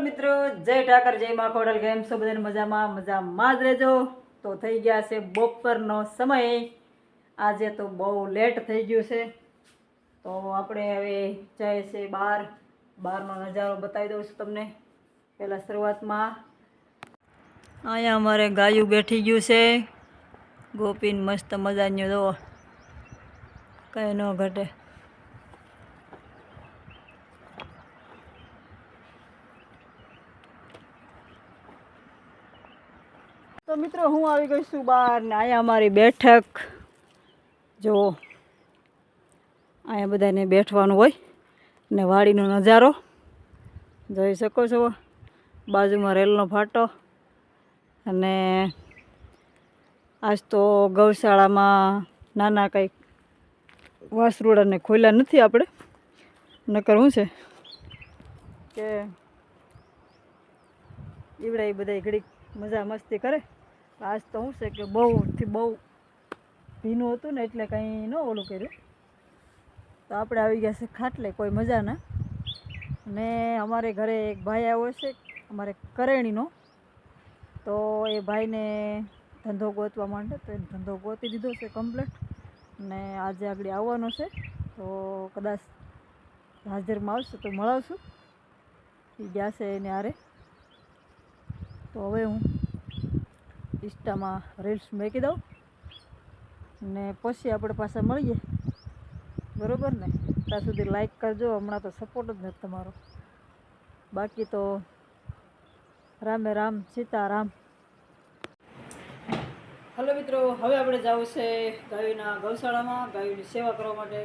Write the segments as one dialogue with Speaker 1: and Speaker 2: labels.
Speaker 1: મિત્રો, જય ઠાકર, જય મા ખોડલ. કેમ છો બધાને? મજામાં જ રહેજો. તો થઈ ગયા છે બપોરનો સમય. આજે તો બહુ લેટ થઈ ગયું છે, તો આપણે હવે જાય છે બહારનો નજારો બતાવી દઉં છું તમને. પહેલાં શરૂઆતમાં અહીંયા અમારે ગાયું બેઠી ગયું છે. ગોપીન મસ્ત મજાનું જુઓ, કંઈ ન ઘટે. તો મિત્રો, હું આવી ગઈ છું બહાર ને અહીંયા અમારી બેઠક જો. અહીંયા બધાને બેઠવાનું હોય ને વાડીનો નજારો જોઈ શકો છો. બાજુમાં રેલનો ફાટો. અને આજ તો ગૌશાળામાં નાના કંઈક વાસરુડાને ખોલ્યા નથી આપણે, નકર શું છે કે ઈવડા એ બધા ઘડીક મજા મસ્તી કરે. આજ તો શું છે કે બહુ ભીનું હતું ને એટલે કંઈ ન ઓલું કર્યું. તો આપણે આવી ગયા છે ખાટલે, કોઈ મજા ના. ને અમારે ઘરે એક ભાઈ આવ્યો છે, અમારે કરેણીનો. તો એ ભાઈને ધંધો ગોતવા માંડે, તો એને ધંધો ગોતી દીધો છે કમ્પ્લીટ. ને આજે આગળ આવવાનો છે, તો કદાચ હાજરમાં આવશે તો મળાવશું. એ ગયા છે એને હારે. તો હવે હું ઇન્સ્ટામાં રીલ્સ મૂકી દઉં ને પછી આપણે પાછા મળીએ, બરાબર ને? ત્યાં સુધી લાઈક કરજો. હમણાં તો સપોર્ટ જ નથી તમારો. બાકી તો રામે રામ, સીતારામ. હલો મિત્રો, હવે આપણે જવું છે ગાયોના ગૌશાળામાં, ગાયોની સેવા કરવા માટે.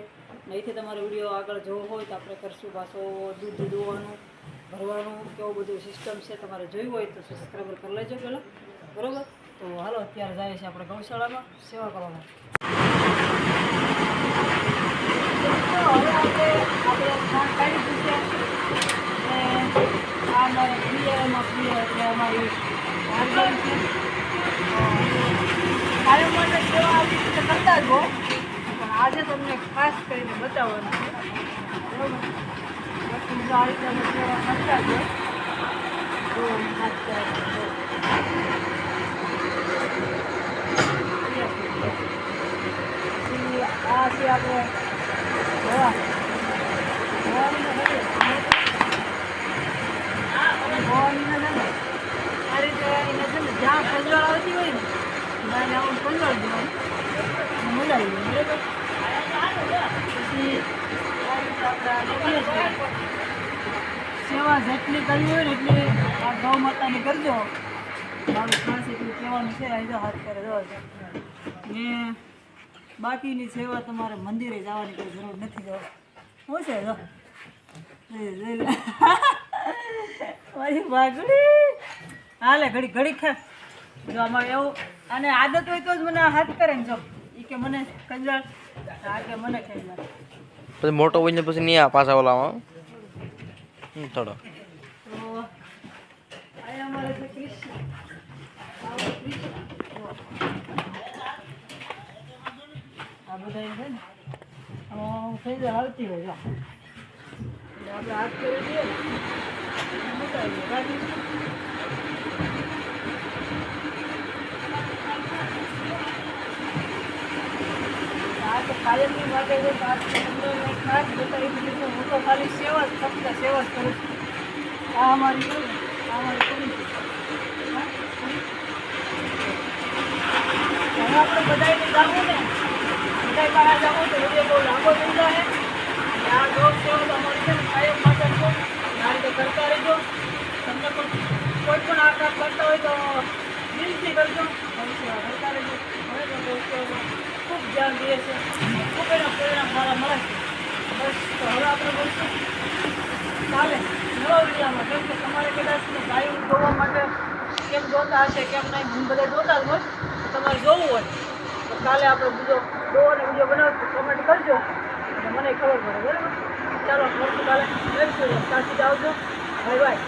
Speaker 1: ને અહીંથી તમારો વિડીયો આગળ જોવો હોય તો આપણે કરશું. પાછો દૂધ દોવાનું, ભરવાનું, કેવું બધું સિસ્ટમ છે તમારે જોયું હોય તો સબસ્ક્રાઈબર કરી લેજો પહેલાં, બરાબર? તો હાલો, અત્યારે જાય છે આપણે ગૌશાળામાં સેવા કરવામાં. હવે આપણે સ્નાન કાઢી દીધું છે. અને આ અમારે પ્રિયમાં પ્રિય એટલે અમારી વારગાઈ છે. કાયમ માટે સેવા આવી રીતે કરતા જ હો, પણ આજે તમને ખાસ કરીને બતાવવાનું છે, બરાબર? બાકી આ રીતે અમે સેવા કરતા જ હોય. આ છે આપણે આ રીતે એને છે ને જ્યાં કંજવાળ આવતી હોય ને ત્યાં આવું કંજવાળ દેવાનું, મલાવી દે, બરાબર? પછી આ રીતે આપણે સેવા જેટલી કરવી હોય ને એટલી આ ગૌ માતાની કરજો. મારું ખાસ એટલું કહેવાનું છે. અહીં હાથ કરે દો ને બાકીની સેવા તમારે મંદિરે જવાની કોઈ જરૂર નથી. જવા શું છે જો મારી ભાગડી હાલે ઘડી ઘડી ખા. જો આમાં એવું અને આદત હોય તો જ મને હાથ કરે ને. જો એ કે મને કંજાળ, આ કે મને કંજાળ.
Speaker 2: પછી મોટો હોય ને પછી નહીં આ પાછા ઓલામાં થોડો.
Speaker 1: તો આ અમારે છે કૃષ્ણ. આ બધા છે ને થઈ જાય હાલતી હોય. જો એટલે આપણે હાથ કરી દઈએ ને બતાવીએ રાખી. આ તો કાયમની માટે છે. ખાસ બતાવી દીધું. હું તો ખાલી સેવા જ, ફક્ત સેવા જ કરું છું. આ અમારી આ અમારી કરી છે. હવે આપણે બધાને જાવું ને, બધા બહાર જાવું તો વિડીયો બહુ લાંબો થઈ જાય. આ ગૌ સેવા તો અમારી છે ને કાયમ માટે છે. આ રીતે કરતા રહેજો. તમને પણ કોઈ પણ આ કામ કરતા હોય તો દિલથી કરજો. ગૌ સેવા કરતા રહેજો. હવે તો ગૌ સેવામાં ખૂબ ધ્યાન દે છે, ખૂબ એના પરિણામ સારા મળે છે. બસ તો હવે આપણે બોલશું કાલે નવા વિડીયોમાં. કેમ કે તમારે કદાચ ગાયો જોવા માટે કેમ જોતા હશે, કેમ નહીં, હું બધા જોતા જ હોય. તમારે જોવું હોય તો કાલે આપણે બીજો દોવાનો વિડીયો બનાવશું. કમેન્ટ કરજો અને મને ખબર પડે, બરાબર? ચાલો મળશું કાલે. ત્યાં સુધી આવજો. Bye bye.